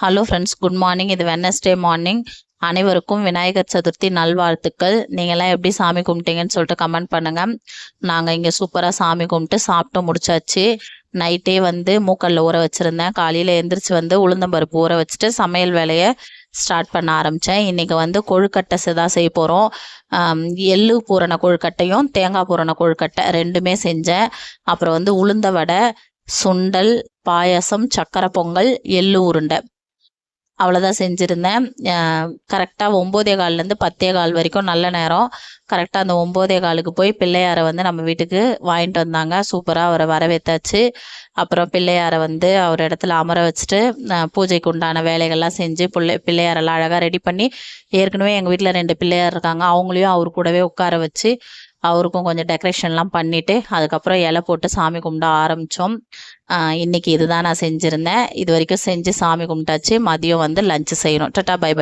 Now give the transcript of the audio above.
Hello friends, good morning. இது Wednesday morning. அனைவருக்கும் விநாயகர் சதுர்த்தி நல்வாழ்த்துக்கள். நீங்கள்லாம் எப்படி சாமி கும்பிட்டீங்கன்னு சொல்லிட்டு கமெண்ட் பண்ணுங்கள். நாங்கள் இங்கே சூப்பராக சாமி கும்பிட்டு சாப்பிட்டு முடிச்சாச்சு. நைட்டே மூக்கல்ல ஊற வச்சுருந்தேன். காலையில் எழுந்திரிச்சு உளுந்தம்பருப்பு ஊற வச்சுட்டு சமையல் வேலையை ஸ்டார்ட் பண்ண ஆரம்பித்தேன். இன்றைக்கி கொழுக்கட்டை தான் செய்ய போகிறோம். எள்ளு பூரண கொழுக்கட்டையும் தேங்காய் பூரண கொழுக்கட்டை ரெண்டுமே செஞ்சேன். அப்புறம் உளுந்த வடை, சுண்டல், பாயாசம், சக்கரை பொங்கல், எள்ளு உருண்டை அவ்வளோதான் செஞ்சுருந்தேன். கரெக்டாக 9:15 10:15 வரைக்கும் நல்ல நேரம். கரெக்டாக அந்த 9:15க்கு போய் பிள்ளையாரை நம்ம வீட்டுக்கு வாங்கிட்டு வந்தாங்க. சூப்பராக அவரை வரவேற்றாச்சு. அப்புறம் பிள்ளையாரை அவர் இடத்துல அமர வச்சுட்டு பூஜைக்கு உண்டான வேலைகள்லாம் செஞ்சு பிள்ளையாரெல்லாம் அழகாக ரெடி பண்ணி, ஏற்கனவே எங்கள் வீட்டில் 2 பிள்ளையார் இருக்காங்க, அவங்களையும் அவர் கூடவே உட்கார வச்சு அவருக்கும் கொஞ்சம் டெக்கரேஷன்லாம் பண்ணிவிட்டு அதுக்கப்புறம் இலை போட்டு சாமி கும்பிட ஆரம்பித்தோம். இன்றைக்கி இதுதான் நான் செஞ்சுருந்தேன். இது வரைக்கும் செஞ்சு சாமி கும்பிட்டாச்சு. மதியம் லஞ்சு செய்யணும். Tata, bye by.